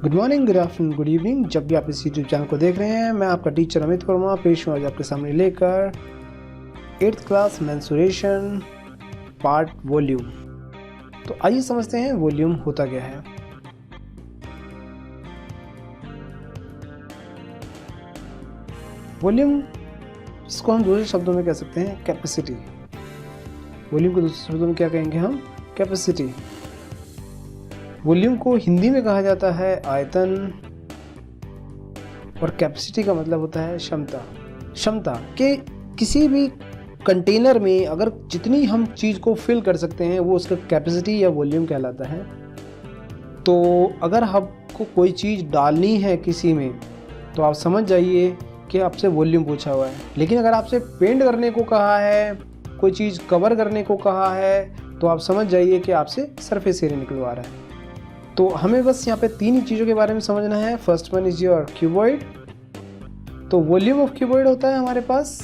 Good morning, good afternoon, good evening. जब भी आप इस यूट्यूब चैनल को देख रहे हैं, मैं आपका टीचर अमित वर्मा पेश हूँ आज आपके सामने लेकर 8th class mensuration part volume. तो आइए समझते हैं वॉल्यूम होता क्या है। वॉल्यूम इसको हम दूसरे शब्दों में कह सकते हैं कैपेसिटी। वॉल्यूम को दूसरे शब्दों में क्या कहेंगे हम? कैपेसिटी। वॉल्यूम को हिंदी में कहा जाता है आयतन और कैपेसिटी का मतलब होता है क्षमता के किसी भी कंटेनर में अगर जितनी हम चीज़ को फिल कर सकते हैं वो उसका कैपेसिटी या वॉल्यूम कहलाता है। तो अगर आपको कोई चीज़ डालनी है किसी में तो आप समझ जाइए कि आपसे वॉल्यूम पूछा हुआ है। लेकिन अगर आपसे पेंट करने को कहा है, कोई चीज़ कवर करने को कहा है, तो आप समझ जाइए कि आपसे सरफेस एरिया निकलवा रहा है। तो हमें बस यहाँ पे तीन ही चीज़ों के बारे में समझना है। First one is your cuboid. तो वॉल्यूम ऑफ क्यूबॉइड होता है हमारे पास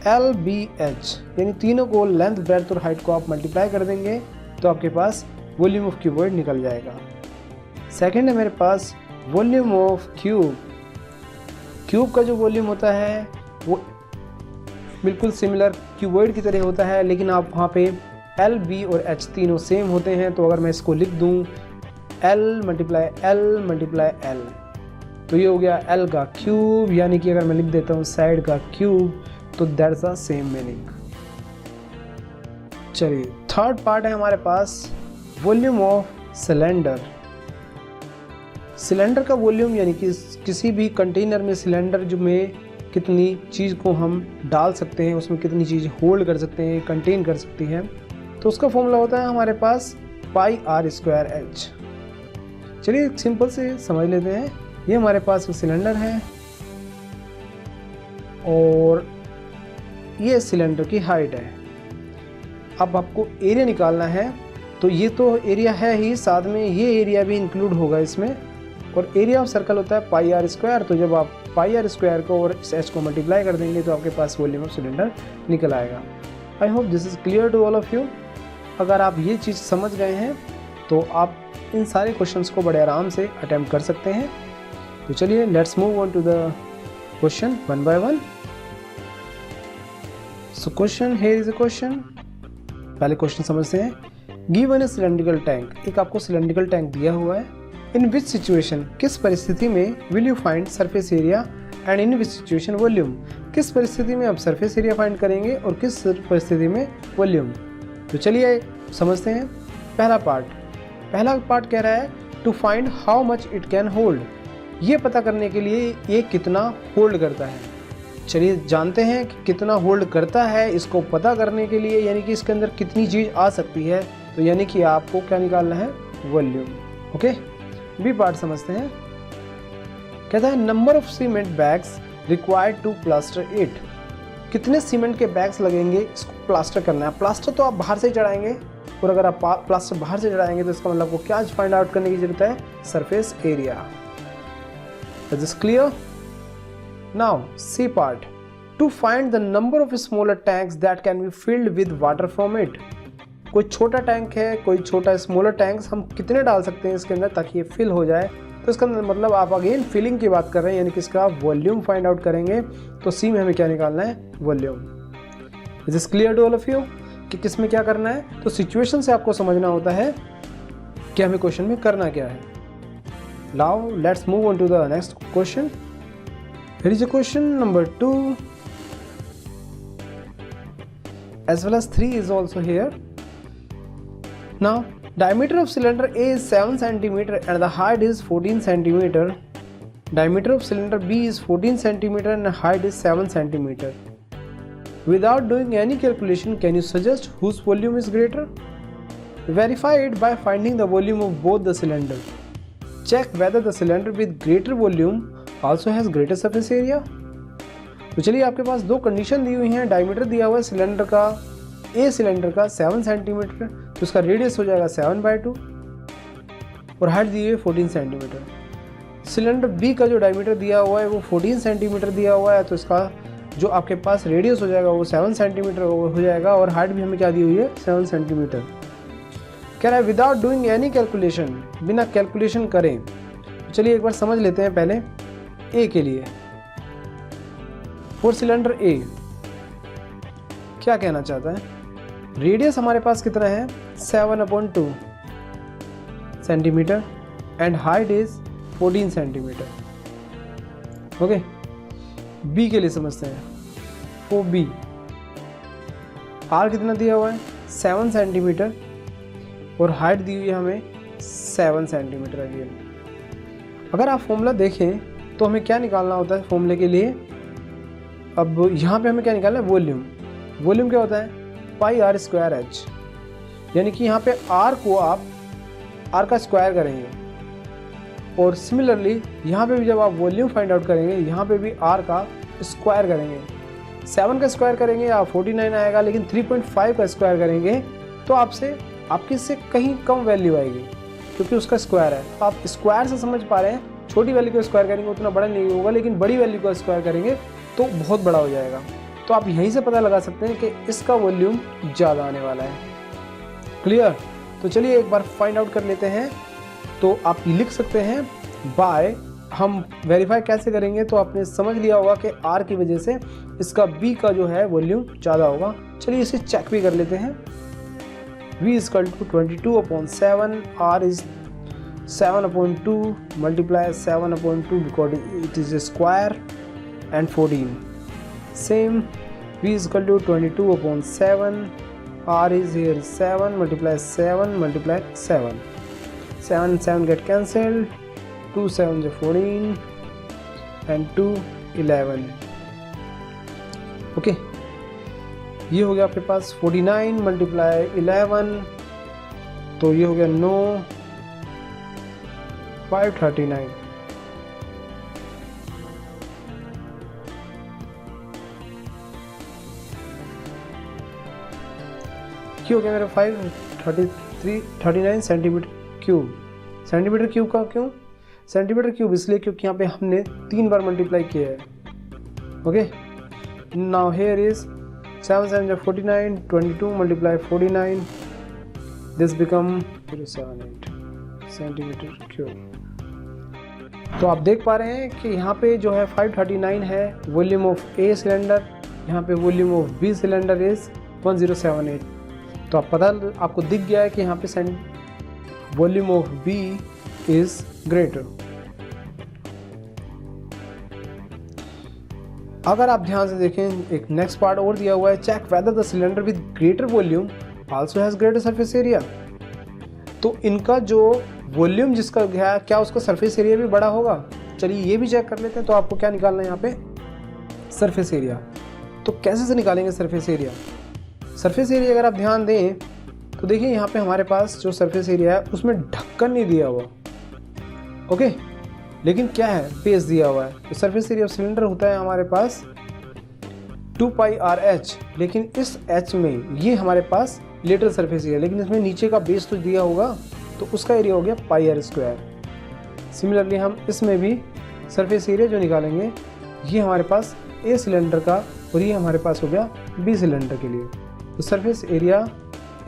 LBH, यानी तीनों को लेंथ, ब्रेड्थ और हाइट को आप मल्टीप्लाई कर देंगे तो आपके पास वॉल्यूम ऑफ क्यूबॉइड निकल जाएगा। सेकंड है मेरे पास वॉल्यूम ऑफ क्यूब। क्यूब का जो वॉल्यूम होता है वो बिल्कुल सिमिलर क्यूबॉइड की तरह होता है, लेकिन आप वहाँ पे LB और H तीनों सेम होते हैं। तो अगर मैं इसको लिख दूँ L मल्टीप्लाई L, तो ये हो गया L का क्यूब, यानी कि अगर मैं लिख देता हूँ साइड का क्यूब तो दैट्स द सेम मीनिंग। चलिए थर्ड पार्ट है हमारे पास वॉल्यूम ऑफ सिलेंडर। सिलेंडर का वॉल्यूम यानी कि किसी भी कंटेनर में सिलेंडर जो में कितनी चीज़ को हम डाल सकते हैं, उसमें कितनी चीज़ होल्ड कर सकते हैं, कंटेन कर सकती हैं, तो उसका फॉर्मूला होता है हमारे पास πr²h। चलिए सिंपल से समझ लेते हैं। ये हमारे पास एक सिलेंडर है और ये सिलेंडर की हाइट है। अब आपको एरिया निकालना है, तो ये तो एरिया है ही, साथ में ये एरिया भी इंक्लूड होगा इसमें। और एरिया ऑफ सर्कल होता है πr²। तो जब आप πr² को और इस h को मल्टीप्लाई कर देंगे तो आपके पास वॉल्यूम ऑफ सिलेंडर निकल आएगा। I hope this is clear to all of you. अगर आप ये चीज़ समझ गए हैं तो आप इन सारे क्वेश्चंस को बड़े आराम से अटेम्प्ट कर सकते हैं। तो चलिए let's move on to the question one by one. So question, here is a question. पहले क्वेश्चन समझते हैं। गिवन ए सिलेंड्रिकल टैंक, एक आपको सिलेंड्रिकल टैंक दिया हुआ है। इन विच सिचुएशन, किस परिस्थिति में will you find surface area and in which situation volume, किस परिस्थिति में आप सरफेस एरिया फाइंड करेंगे और किस परिस्थिति में वॉल्यूम। तो चलिए समझते हैं। पहला पार्ट कह रहा है to find how much it can hold, ये पता करने के लिए ये कितना होल्ड करता है। चलिए जानते हैं कि कितना होल्ड करता है। इसको पता करने के लिए यानी कि इसके अंदर कितनी चीज़ आ सकती है, तो यानी कि आपको क्या निकालना है? वॉल्यूम। ओके, बी पार्ट समझते हैं। कहता है number of cement bags required to plaster it, कितने सीमेंट के बैग्स लगेंगे इसको प्लास्टर करना है। प्लास्टर तो आप बाहर से चढ़ाएंगे, और अगर आप प्लास्टर बाहर से चढ़ाएंगे तो इसका मतलब आपको क्या फाइंड आउट करने की जरूरत है? Surface area. Is this clear? Now C part, to find the number of smaller tanks that can be filled with water from it. कोई छोटा टैंक है, कोई छोटा स्मॉलर टैंक्स हम कितने डाल सकते हैं इसके अंदर ताकि ये फिल हो जाए। तो इसका मतलब आप अगेन फिलिंग की बात कर रहे हैं, यानी कि इसका वॉल्यूम फाइंड आउट करेंगे। तो सी में हमें क्या निकालना है? Volume. Is this clear to all of you कि किस में क्या करना है? तो सिचुएशन से आपको समझना होता है कि हमें क्वेश्चन में करना क्या है। Now let's move on to the next question. Here is a question number 2 as well as 3 is also here. Now diameter of cylinder A is 7 cm and the height is 14 cm. Diameter of cylinder B is 14 cm and the height is 7 cm. Without doing any calculation, can you suggest whose volume is greater? Verify it by finding the volume of both the cylinder. Check whether the cylinder with greater volume also has greater surface area. तो चलिए आपके पास दो condition दी हुई हैं। Diameter दिया हुआ है cylinder का, ए सिलेंडर का 7 सेंटीमीटर, तो उसका रेडियस हो जाएगा 7/2 और हाइट दी हुई है 14 सेंटीमीटर। सिलेंडर बी का जो डायमीटर दिया हुआ है वो 14 सेंटीमीटर दिया हुआ है, तो इसका जो आपके पास रेडियस हो जाएगा वो 7 सेंटीमीटर हो जाएगा और हाइट भी हमें क्या दी हुई है? 7 सेंटीमीटर। कह रहा है विदाउट डूइंग एनी कैलकुलेशन, बिना कैलकुलेशन करें तो चलिए एक बार समझ लेते हैं पहले ए के लिए। फॉर सिलेंडर ए क्या कहना चाहता है, रेडियस हमारे पास कितना है 7/2 centimetre and height is 14 centimetre. Okay, B के लिए समझते हैं। फॉर बी आर कितना दिया हुआ है 7 सेंटीमीटर और हाइट दी हुई है हमें 7 सेंटीमीटर अगेन। अगर आप फॉर्मूला देखें तो हमें क्या निकालना होता है फॉर्मूले के लिए, अब यहाँ पे हमें क्या निकालना है वॉल्यूम। वॉल्यूम क्या होता है पाई आर स्क्वायर एच, यानी कि यहाँ पे आर को आप आर का स्क्वायर करेंगे और सिमिलरली यहाँ पे भी जब आप वॉल्यूम फाइंड आउट करेंगे यहाँ पे भी आर का स्क्वायर करेंगे। 7 का स्क्वायर करेंगे या 49 आएगा, लेकिन 3.5 का स्क्वायर करेंगे तो आपकी इससे कहीं कम वैल्यू आएगी क्योंकि उसका स्क्वायर है। तो आप स्क्वायर से समझ पा रहे हैं, छोटी वैल्यू को स्क्वायर करेंगे उतना बड़ा नहीं होगा, लेकिन बड़ी वैल्यू को स्क्वायर करेंगे तो बहुत बड़ा हो जाएगा। तो आप यहीं से पता लगा सकते हैं कि इसका वॉल्यूम ज़्यादा आने वाला है। क्लियर? तो चलिए एक बार फाइंड आउट कर लेते हैं। तो आप लिख सकते हैं बाय, हम वेरीफाई कैसे करेंगे, तो आपने समझ लिया होगा कि आर की वजह से इसका बी का जो है वॉल्यूम ज़्यादा होगा। चलिए इसे चेक भी कर लेते हैं। v = 22/7, r is 7/2 multiply 7/2 because it is a square and 14. Same, v = 22/7, r is here 7 multiply 7 multiply 7. 7 and 7 get cancelled, 2 7 is 14 and 2 11. Okay, ये हो गया आपके पास 49 मल्टीप्लाई 11, तो ये हो गया 9 539। क्यों हो गया मेरा 539 सेंटीमीटर क्यूब। सेंटीमीटर क्यूब का क्यों सेंटीमीटर क्यूब, इसलिए क्योंकि यहाँ पे हमने 3 बार मल्टीप्लाई किया है। Okay, now here is 7 7 is 49, 22 multiply 49, this become 078 centimetre cube. तो आप देख पा रहे हैं कि यहाँ पे जो है 539 है वॉल्यूम ऑफ ए सिलेंडर, यहाँ पे volume of B cylinder is 1078। तो आपको दिख गया है कि यहाँ पे volume of B is greater. अगर आप ध्यान से देखें, एक नेक्स्ट पार्ट और दिया हुआ है, check whether the cylinder with greater volume also has greater surface area. तो इनका जो वॉल्यूम जिसका है क्या उसका सरफेस एरिया भी बड़ा होगा। चलिए ये भी चेक कर लेते हैं। तो आपको क्या निकालना है यहाँ पे सरफेस एरिया। तो कैसे से निकालेंगे सरफेस एरिया। सरफेस एरिया अगर आप ध्यान दें तो देखिए यहाँ पे हमारे पास जो सरफेस एरिया है उसमें ढक्कन नहीं दिया हुआ। ओके, लेकिन क्या है बेस दिया हुआ है। तो सरफेस एरिया ऑफ सिलेंडर होता है हमारे पास 2πRh, लेकिन इस h में ये हमारे पास लेटरल सरफेस एरिया, लेकिन इसमें नीचे का बेस तो दिया होगा तो उसका एरिया हो गया πr²। सिमिलरली हम इसमें भी सरफेस एरिया जो निकालेंगे ये हमारे पास ए सिलेंडर का और ये हमारे पास हो गया बी सिलेंडर के लिए। तो सरफेस एरिया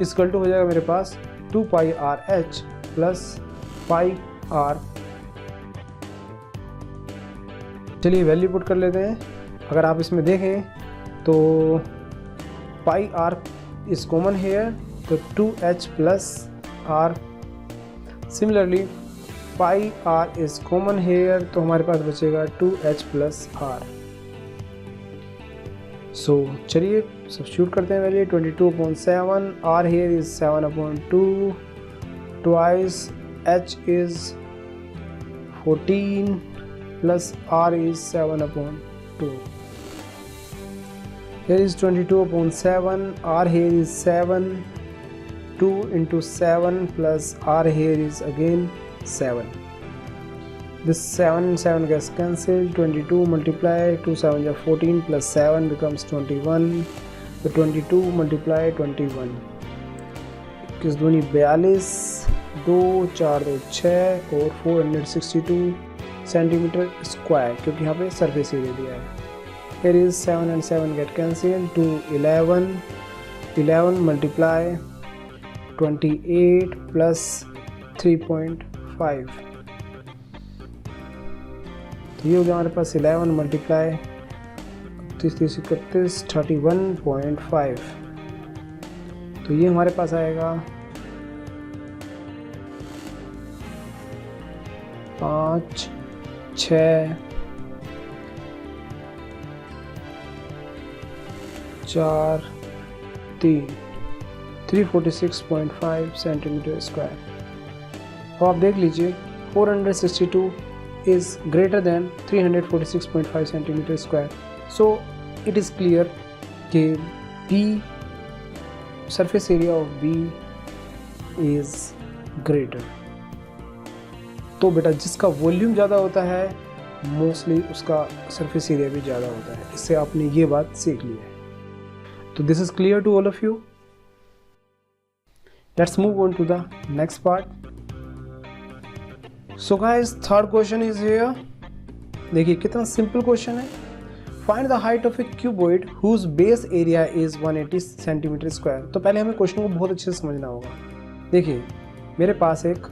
इक्वल टू हो जाएगा मेरे पास 2πRh प्लस πr। चलिए वैल्यू पुट कर लेते हैं। अगर आप इसमें देखें तो pi r is common here, तो 2h plus r. Similarly pi r is common here, तो हमारे पास बचेगा 2h प्लस आर। सो चलिए सब्स्टिट्यूट करते हैं value. 22/7, r here is 7/2, twice h is 14 plus r is 7/2. Here is 22/7, r here is 7, 2 into 7 plus r here is again 7. This 7 and 7 gets cancelled. 22 multiply 2 7 is 14 plus 7 becomes 21. So 22 multiply 21 किस दूनी 42, 2 4 2 6 और 462 centimetre square, क्योंकि यहाँ पे surface area दिया है। Here is 7 and 7 get cancelled, 2 11, 11 multiply 28 plus 3.5 तो ये हो गया हमारे पास 11 मल्टीप्लाई 31 31 31.5। तो ये हमारे पास आएगा 5 6 4 3 346.5 सेंटीमीटर स्क्वायर। अब आप देख लीजिए 462 is greater than 346.5 centimetre square. So it is clear कि B surface area of B is greater. तो बेटा जिसका वॉल्यूम ज़्यादा होता है मोस्टली उसका सरफेस एरिया भी ज़्यादा होता है। इससे आपने ये बात सीख ली है। तो this is clear to all of you. Let's move on to the next part. So guys third question is here. देखिए कितना सिंपल क्वेश्चन है। Find the height of a cuboid whose base area is 180 centimetre square. तो पहले हमें question को बहुत अच्छे से समझना होगा। देखिए मेरे पास एक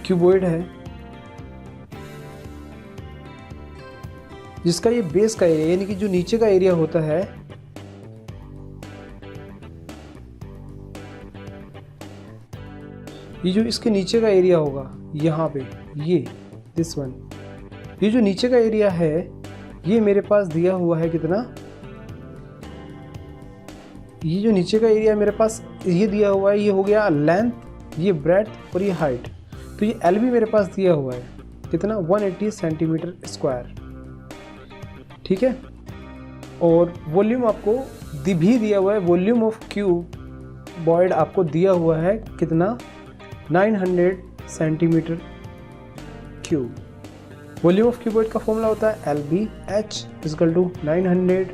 क्यूबॉइड है जिसका ये बेस का एरिया यानी कि जो नीचे का एरिया होता है ये जो इसके नीचे का एरिया होगा यहाँ पे ये दिस वन, ये जो नीचे का एरिया है ये मेरे पास दिया हुआ है कितना, ये जो नीचे का एरिया मेरे पास ये दिया हुआ है, ये हो गया लेंथ, ये ब्रेड्थ और ये हाइट। तो ये एल भी मेरे पास दिया हुआ है कितना 180 सेंटीमीटर स्क्वायर। ठीक है। और वॉल्यूम आपको भी दिया हुआ है, वॉल्यूम ऑफ क्यूबॉइड आपको दिया हुआ है कितना 900 centimetre cube. Volume of cuboid का फॉर्मूला होता है LBH इक्वल टू 900।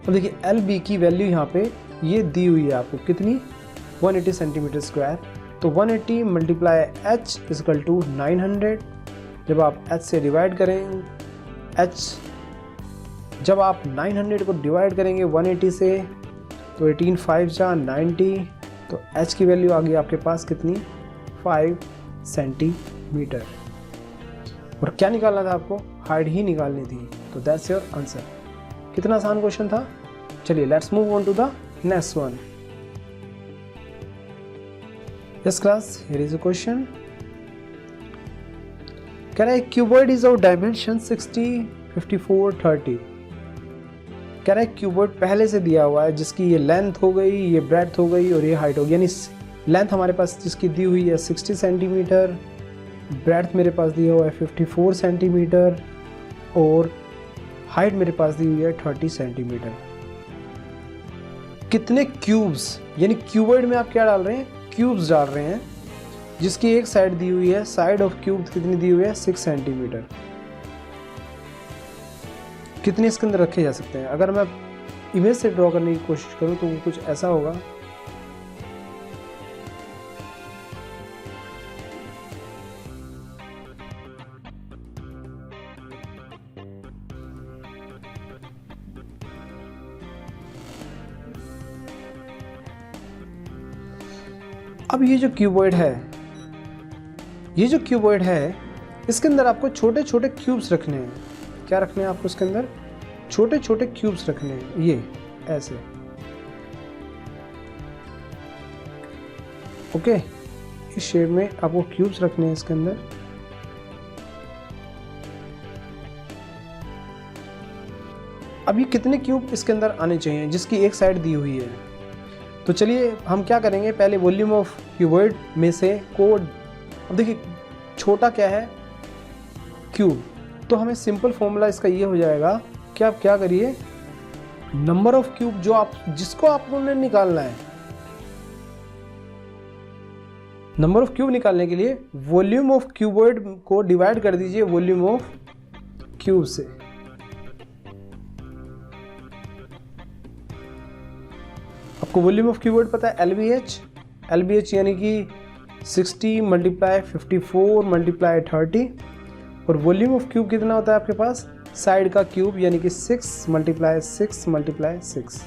तो देखिए LB की वैल्यू यहाँ पे ये दी हुई है आपको कितनी 180 सेंटीमीटर स्क्वायर। तो 180 मल्टीप्लाई H इक्वल टू 900। जब आप H से डिवाइड करें जब आप 900 को डिवाइड करेंगे 180 से तो 18 5 जा 90। तो H की वैल्यू आ गई आपके पास कितनी 5 सेंटीमीटर। और क्या निकालना था आपको, हाइट ही निकालनी थी। तो दैट्स योर आंसर। कितना आसान क्वेश्चन था। चलिए let's move on to the next one. Yes class, here is a question. कह रहा है क्यूबॉइड इज ऑफ डायमेंशन 60 54 30। कह रहा है क्यूबॉइड पहले से दिया हुआ है जिसकी ये लेंथ हो गई, ये ब्रेड्थ हो गई और ये हाइट हो गई। यानी लेंथ हमारे पास जिसकी दी हुई है 60 सेंटीमीटर, ब्रेड्थ मेरे पास दिया हुआ है 54 सेंटीमीटर और हाइट मेरे पास दी हुई है 30 सेंटीमीटर। कितने क्यूब्स, यानी क्यूबॉइड में आप क्या डाल रहे हैं, क्यूब्स डाल रहे हैं जिसकी एक साइड दी हुई है, साइड ऑफ क्यूब कितनी दी हुई है 6 सेंटीमीटर। कितने इसके अंदर रखे जा सकते हैं। अगर मैं इमेज से ड्रॉ करने की कोशिश करूं तो वो कुछ ऐसा होगा। अब ये जो क्यूबॉइड है इसके अंदर आपको छोटे छोटे क्यूब्स रखने हैं। क्या रखने हैं आपको इसके अंदर, छोटे छोटे क्यूब्स रखने हैं। ये ऐसे ओके, इस शेप में आपको क्यूब्स रखने हैं इसके अंदर। अब ये कितने क्यूब इसके अंदर आने चाहिए जिसकी एक साइड दी हुई है। तो चलिए हम क्या करेंगे, पहले वॉल्यूम ऑफ क्यूबॉइड में से कोड, अब देखिए छोटा क्या है क्यूब, तो हमें सिंपल फॉर्मूला इसका ये हो जाएगा कि आप क्या करिए, नंबर ऑफ क्यूब जिसको आपको निकालना है, नंबर ऑफ क्यूब निकालने के लिए वॉल्यूम ऑफ क्यूबॉइड को डिवाइड कर दीजिए वॉल्यूम ऑफ क्यूब से। आपको वॉल्यूम ऑफ क्यूबॉइड पता है LBH यानी कि 60 मल्टीप्लाई 54 मल्टीप्लाई 30 और वॉल्यूम ऑफ क्यूब कितना होता है आपके पास, साइड का क्यूब यानी कि 6 मल्टीप्लाई 6 मल्टीप्लाई 6।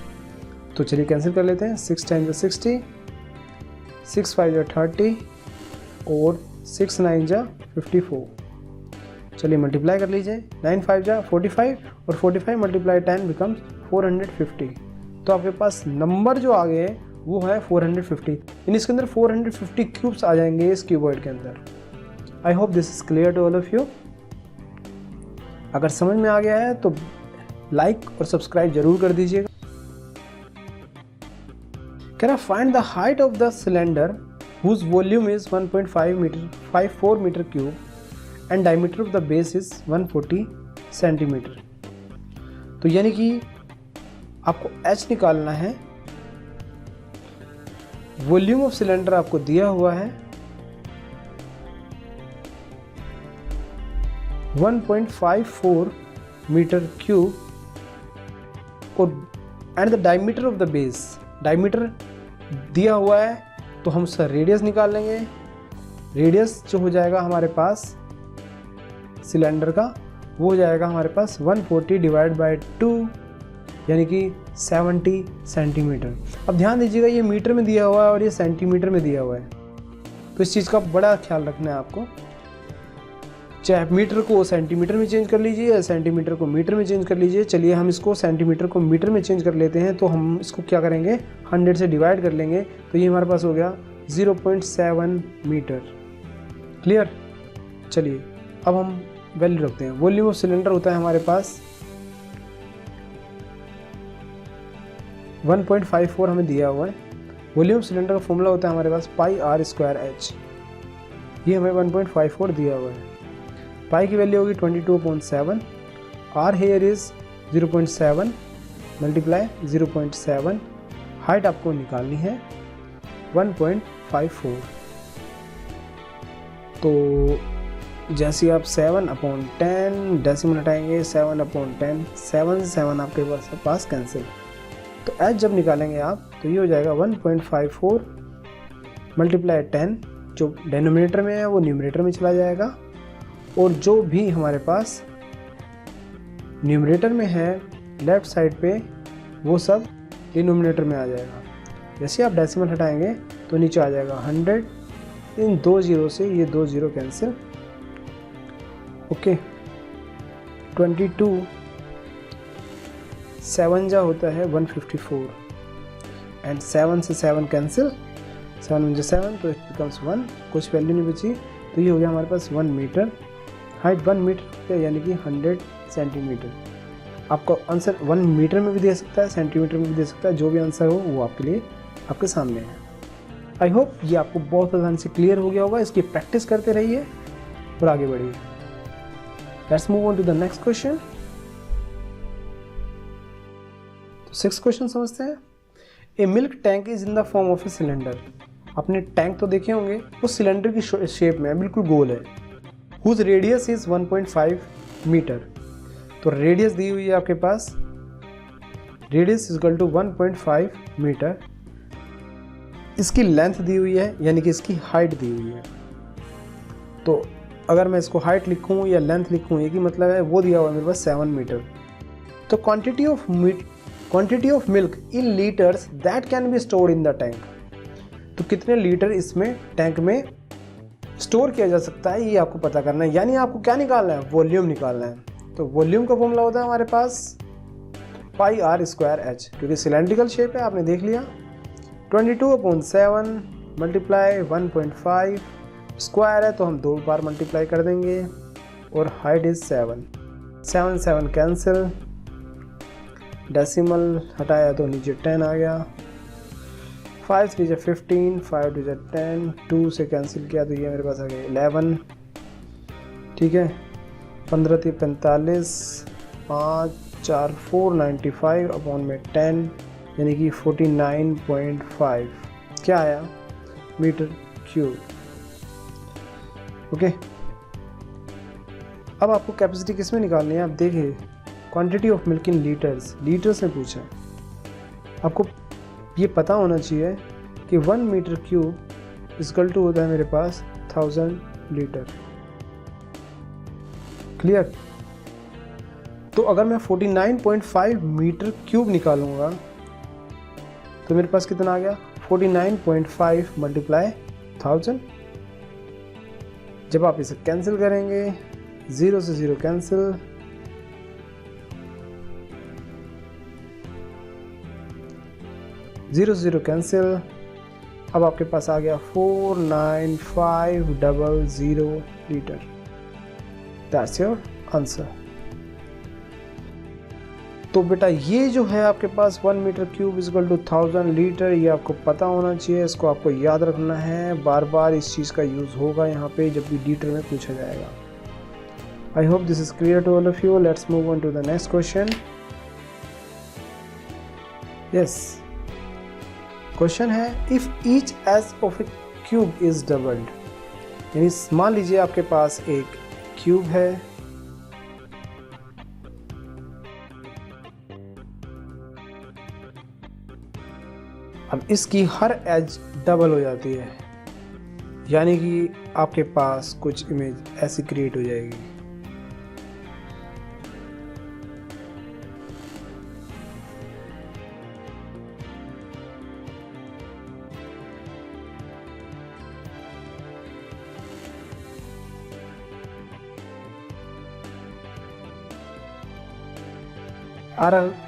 तो चलिए कैंसिल कर लेते हैं, 6 टाइम्स 60, 6 5 30 और 6 9 जा 54। चलिए मल्टीप्लाई कर लीजिए, 9 5 जा 45 और 45 मल्टीप्लाई 10 बिकम्स 450। तो आपके पास नंबर जो आ गए वो है 450। इन इसके अंदर 450 क्यूब्स आ जाएंगे इस क्यूबॉइड के अंदर। I hope this is clear to all of you. अगर समझ में आ गया है तो लाइक और सब्सक्राइब जरूर कर दीजिएगा। Can I find the height of the cylinder whose volume is 1.54 meter cube and diameter of the base is 140 centimeter। तो यानी कि आपको h निकालना है। वॉल्यूम ऑफ सिलेंडर आपको दिया हुआ है 1.54 मीटर क्यूब और and the diameter of the base, diameter दिया हुआ है तो हम उसका रेडियस निकाल लेंगे। रेडियस जो हो जाएगा हमारे पास सिलेंडर का वो हो जाएगा हमारे पास 140 डिवाइड बाय 2 यानी कि 70 सेंटीमीटर। अब ध्यान दीजिएगा ये मीटर में दिया हुआ है और ये सेंटीमीटर में दिया हुआ है, तो इस चीज़ का बड़ा ख्याल रखना है आपको। चाहे मीटर को सेंटीमीटर में चेंज कर लीजिए या सेंटीमीटर को मीटर में चेंज कर लीजिए। चलिए हम इसको सेंटीमीटर को मीटर में चेंज कर लेते हैं। तो हम इसको क्या करेंगे 100 से डिवाइड कर लेंगे, तो ये हमारे पास हो गया 0.7 मीटर। क्लियर। चलिए अब हम वैल्यू रखते हैं। वॉल्यूम ऑफ सिलेंडर होता है हमारे पास 1.54 हमें दिया हुआ है। वॉल्यूम सिलेंडर का फॉर्मूला होता है हमारे पास पाई आर स्क्वायर एच। ये हमें 1.54 दिया हुआ है। पाई की वैल्यू होगी 22.7। R here is 0.7 multiply 0.7। Height आपको निकालनी है 1.54। तो जैसे आप 7/10 डेसिमल हटाएंगे 7/10, 7 से 7 आपके पास कैंसिल। तो एच जब निकालेंगे आप तो ये हो जाएगा 1.54 मल्टीप्लाई 10। जो डेनोमिनेटर में है वो न्यूमरेटर में चला जाएगा और जो भी हमारे पास न्यूमरेटर में है लेफ्ट साइड पे वो सब डिनोमिनेटर में आ जाएगा। जैसे आप डेसिमल हटाएंगे तो नीचे आ जाएगा 100। इन 2 जीरो से ये 2 जीरो कैंसिल। ओके 22 7 जा होता है 154 एंड 7 से 7 कैंसिल। 7 × 7 तो इट बिकम्स 1। कुछ वैल्यू नहीं बची तो ये हो गया हमारे पास 1 मीटर। हाइट 1 मीटर यानी कि 100 सेंटीमीटर। आपको आंसर 1 मीटर में भी दे सकता है, सेंटीमीटर में भी दे सकता है। जो भी आंसर हो वो आपके लिए आपके सामने है। आई होप ये आपको बहुत आसान से क्लियर हो गया होगा। इसकी प्रैक्टिस करते रहिए और आगे बढ़िए। Let's move on to the next question. तो 6th क्वेश्चन समझते हैं। A milk tank is in the form of a cylinder. आपने टैंक तो देखे होंगे, वो सिलेंडर की शेप में है, बिल्कुल गोल है। Whose radius is 1.5 metre. तो रेडियस दी हुई है आपके पास, radius is equal to 1.5 metre. इसकी लेंथ दी हुई है यानी कि इसकी हाइट दी हुई है। तो अगर मैं इसको हाइट लिखूं या लेंथ लिखूं, ये की मतलब है वो दिया हुआ है मेरे पास 7 मीटर। तो quantity of milk in litres that can be stored in the tank. तो कितने लीटर इसमें टैंक में स्टोर किया जा सकता है ये आपको पता करना है। यानी आपको क्या निकालना है, वॉल्यूम निकालना है। तो वॉल्यूम का फॉर्मूला होता है हमारे पास पाई आर स्क्वायर एच, क्योंकि सिलेंड्रिकल शेप है आपने देख लिया। 22/7 मल्टीप्लाई 1.5 स्क्वायर है तो हम 2 बार मल्टीप्लाई कर देंगे और हाइट इज 7। 7 7 कैंसिल, डेसिमल हटाया तो नीचे 10 आ गया। 5 3 15, 5 2 10, 2 से कैंसिल किया तो ये मेरे पास आ गया 11। ठीक है, 15 3 45, 5 4 495 अपॉन में 10 यानी कि 49.5 क्या आया मीटर क्यूब। ओके, अब आपको कैपेसिटी किस में निकालनी है। आप देखिए quantity of milk in litres, litres में पूछा। आपको ये पता होना चाहिए कि 1 मीटर क्यूब इक्वल टू होता है मेरे पास 1000 लीटर। क्लियर। तो अगर मैं 49.5 मीटर क्यूब निकालूंगा तो मेरे पास कितना आ गया 49.5 मल्टीप्लाई 1000। जब आप इसे कैंसिल करेंगे, 0 से 0 कैंसिल, 0 से 0 कैंसिल। अब आपके पास आ गया 49500 लीटर। That's your answer. तो बेटा ये जो है आपके पास 1 metre cube equal to 1000 litre, ये आपको पता होना चाहिए, इसको आपको याद रखना है, बार बार इस चीज़ का यूज़ होगा यहाँ पे जब भी लीटर में पूछा जाएगा। I hope this is clear to all of you. Let's move on to the next question. Yes, question है if each edge of a cube is doubled, यानी मान लीजिए आपके पास एक क्यूब है, अब इसकी हर एज डबल हो जाती है, यानी कि आपके पास कुछ इमेज ऐसी क्रिएट हो जाएगी।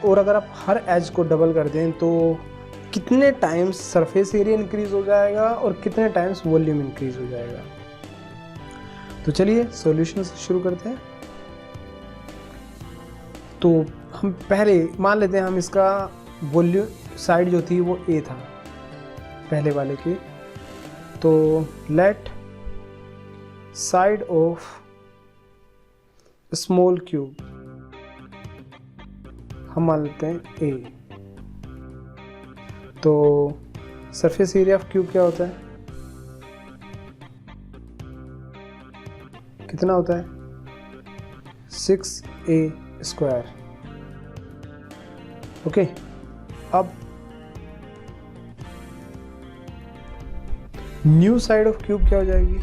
और अगर आप हर एज को डबल कर दें तो कितने टाइम्स सरफेस एरिया इंक्रीज हो जाएगा और कितने टाइम्स वॉल्यूम इंक्रीज हो जाएगा। तो चलिए सॉल्यूशन से शुरू करते हैं। तो हम पहले मान लेते हैं हम इसका वॉल्यूम साइड जो थी वो ए था पहले वाले की, तो let side of small cube हम मान लेते हैं ए। तो सरफेस एरिया ऑफ क्यूब क्या होता है, कितना होता है 6a स्क्वायर। ओके, अब न्यू साइड ऑफ क्यूब क्या हो जाएगी,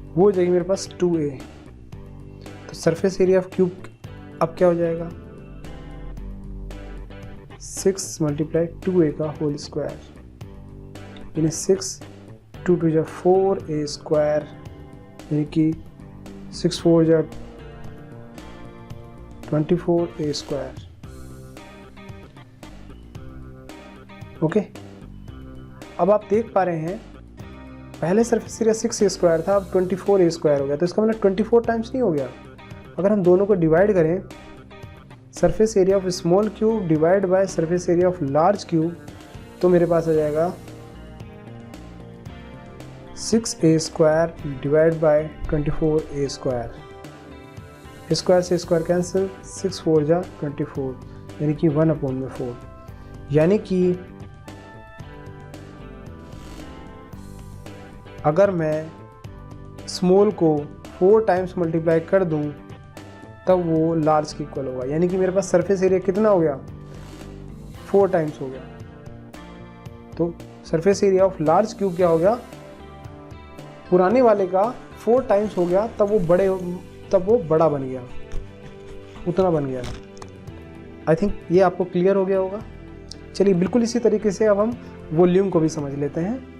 वो हो जाएगी मेरे पास 2a। तो सरफेस एरिया ऑफ क्यूब अब क्या हो जाएगा 6 मल्टीप्लाई 2a का होल स्क्वायर, यानी 6 2 2 जा 4a स्क्वायर, यानी कि 6 4 जा 24a स्क्वायर। ओके, अब आप देख पा रहे हैं पहले सरफेस एरिया 6a स्क्वायर था, अब 24a स्क्वायर हो गया, तो इसका मतलब 24 टाइम्स नहीं हो गया। अगर हम दोनों को डिवाइड करें, surface area of small cube divide by surface area of large cube, तो मेरे पास आ जाएगा 6a square divide by 24a square. Square से स्क्वायर कैंसिल, 6 4 जा 24, यानी कि 1/4। यानी कि अगर मैं स्मॉल को 4 टाइम्स मल्टीप्लाई कर दूं तब वो लार्ज के इक्वल होगा, यानी कि मेरे पास सरफेस एरिया कितना हो गया 4 टाइम्स हो गया। तो surface area of large cube क्या हो गया, पुराने वाले का 4 टाइम्स हो गया, तब वो बड़ा बन गया, उतना बन गया। आई थिंक ये आपको क्लियर हो गया होगा। चलिए बिल्कुल इसी तरीके से अब हम वॉल्यूम को भी समझ लेते हैं।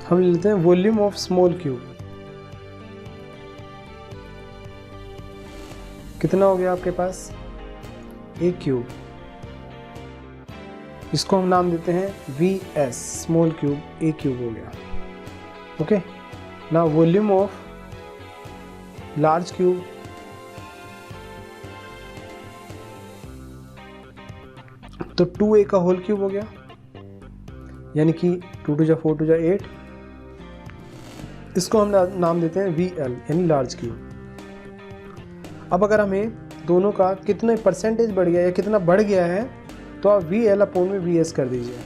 हम लेते हैं वॉल्यूम ऑफ स्मॉल क्यूब, कितना हो गया आपके पास ए क्यूब, इसको हम नाम देते हैं VS, स्मॉल क्यूब ए क्यूब हो गया। ओके, ना वॉल्यूम ऑफ लार्ज क्यूब, तो 2a का होल क्यूब हो गया, यानी कि 2 2 जा 4 2 जा 8, इसको हम नाम देते हैं VL, यानी लार्ज क्यूब। अब अगर हमें दोनों का कितने परसेंटेज बढ़ गया या कितना बढ़ गया है, तो आप VL अपॉन में VS कर दीजिए,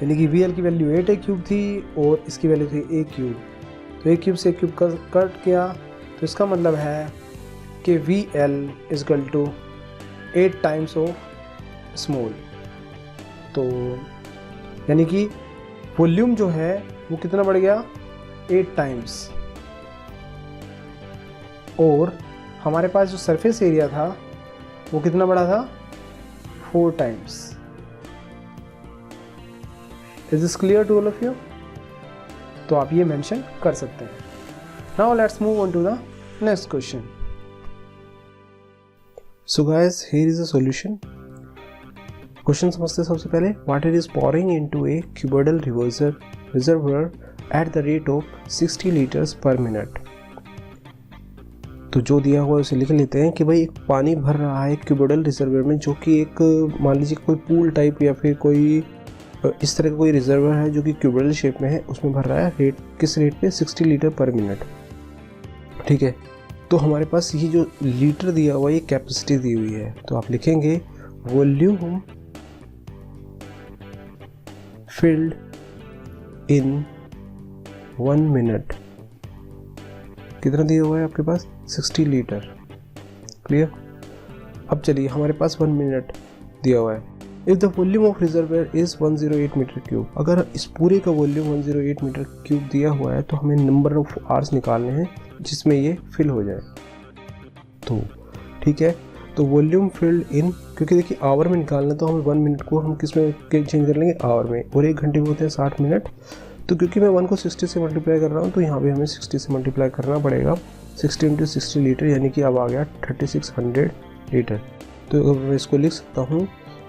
यानी कि VL की वैल्यू 8a क्यूब थी और इसकी वैल्यू थी a क्यूब, तो a क्यूब से क्यूब कट किया, तो इसका मतलब है कि VL is equal to 8 times of small. तो यानी कि वॉल्यूम जो है वो कितना बढ़ गया, 8 टाइम्स, और हमारे पास जो सरफेस एरिया था वो कितना बड़ा था, 4 times. Is this clear to all of you? तो आप ये मेंशन कर सकते हैं। Now let's move on to the next question. So guys, here is a solution. Question समझते हैं सबसे पहले। Water is pouring into a cuboidal reservoir at the rate of 60 litres per minute. तो जो दिया हुआ है उसे लिख लेते हैं कि भाई एक पानी भर रहा है क्यूबोइडल रिजर्वर में, जो कि एक मान लीजिए कोई पूल टाइप या फिर कोई इस तरह का कोई रिजर्वर है जो कि क्यूबोइडल शेप में है, उसमें भर रहा है। रेट किस रेट पे, 60 लीटर पर मिनट। ठीक है, तो हमारे पास ये जो लीटर दिया हुआ है ये कैपेसिटी दी हुई है, तो आप लिखेंगे वॉल्यूम फिल्ड इन 1 मिनट। कितना दिया हुआ है आपके पास, 60 लीटर। क्लियर? अब चलिए, हमारे पास 1 मिनट दिया हुआ है। If the volume of reservoir is 108 metre cube, अगर इस पूरे का वॉल्यूम 108 मीटर क्यूब दिया हुआ है तो हमें नंबर ऑफ आवर्स निकालने हैं जिसमें ये फिल हो जाए। तो ठीक है, तो वॉल्यूम फिल्ड इन, क्योंकि देखिए आवर में निकालना, तो हमें 1 मिनट को हम किस में चेंज कर लेंगे, आवर में, और 1 घंटे में होते हैं 60 मिनट। तो क्योंकि मैं 1 को 60 से मल्टीप्लाई कर रहा हूँ, तो यहाँ पे हमें 60 से मल्टीप्लाई करना पड़ेगा। 60 इंटू 60 लीटर, यानी कि अब आ गया 3600 लीटर। तो मैं इसको लिख सकता हूँ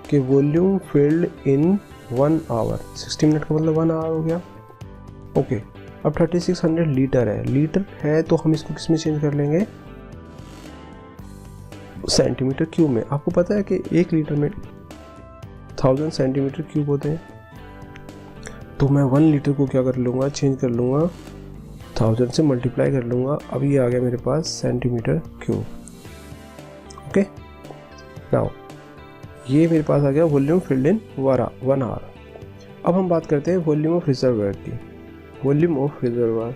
कि volume filled in 1 hour, 60 minute का मतलब 1 आवर हो गया। ओके, अब 3600 लीटर है। लीटर है तो हम इसको किस में चेंज कर लेंगे, सेंटीमीटर क्यूब में। आपको पता है कि 1 लीटर में 1000 सेंटीमीटर क्यूब होते हैं। तो मैं 1 लीटर को क्या कर लूँगा, चेंज कर लूँगा 1000 से मल्टीप्लाई कर लूँगा। अब ये आ गया मेरे पास सेंटीमीटर क्यूब। ओके, नाउ ये मेरे पास आ गया वॉल्यूम फिल्ड इन 1 आवर। अब हम बात करते हैं वॉल्यूम ऑफ रिजर्वर की। वॉल्यूम ऑफ रिजर्वर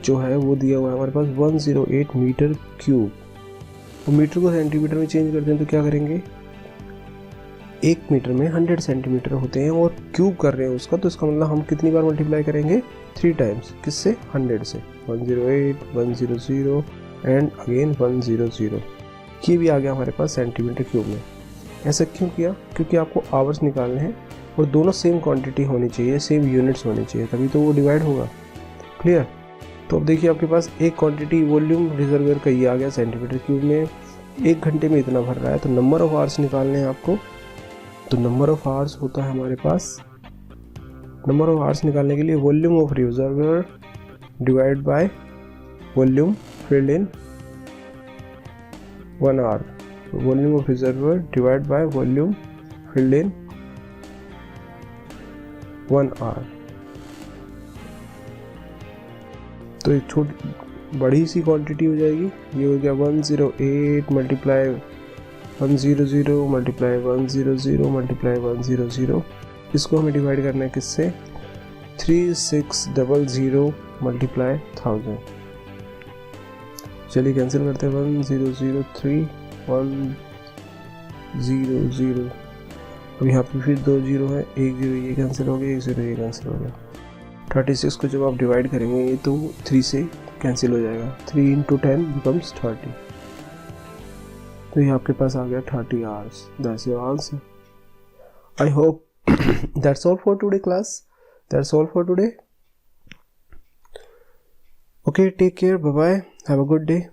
जो है वो दिया हुआ है हमारे पास 108 मीटर क्यूब। और मीटर को सेंटीमीटर में चेंज करते हैं तो क्या करेंगे, 1 मीटर में 100 सेंटीमीटर होते हैं और क्यूब कर रहे हैं उसका, तो इसका मतलब हम कितनी बार मल्टीप्लाई करेंगे, 3 टाइम्स। किससे, 100 से। 108, 100 एंड अगेन 100। ये भी आ गया हमारे पास सेंटीमीटर क्यूब में। ऐसा क्यों किया, क्योंकि आपको आवर्स निकालने हैं और दोनों सेम क्वांटिटी होनी चाहिए, सेम यूनिट्स होनी चाहिए, तभी तो वो डिवाइड होगा। क्लियर? तो अब देखिए आपके पास एक क्वांटिटी वॉल्यूम रिजर्वर का ये आ गया सेंटीमीटर क्यूब में, 1 घंटे में इतना भर रहा है, तो नंबर ऑफ आवर्स निकालने हैं आपको। तो नंबर ऑफ आवर्स होता है हमारे पास, नंबर ऑफ आवर्स निकालने के लिए volume of reservoir divide by volume filled in 1 hour. Volume of reservoir divide by volume filled in 1 hour. तो एक छोटी बड़ी सी क्वांटिटी हो जाएगी। ये हो गया 108 मल्टीप्लाई 100 मल्टीप्लाई 100 मल्टीप्लाई 100। इसको हमें डिवाइड करना है किससे, 3600 मल्टीप्लाई 1000। चलिए कैंसिल करते हैं, 1003 100। अब यहाँ पे फिर 2 जीरो है, 1 जीरो ये कैंसिल हो गया, 1 जीरो ये कैंसिल हो गया। 36 को जब आप डिवाइड करेंगे ये तो 3 से कैंसिल हो जाएगा। 3 इंटू 10 बिकम्स 30। तो ये आपके पास आ गया 30 hours. That's your answer. I hope that's all for today class. That's all for today. Okay, take care, bye bye, have a good day.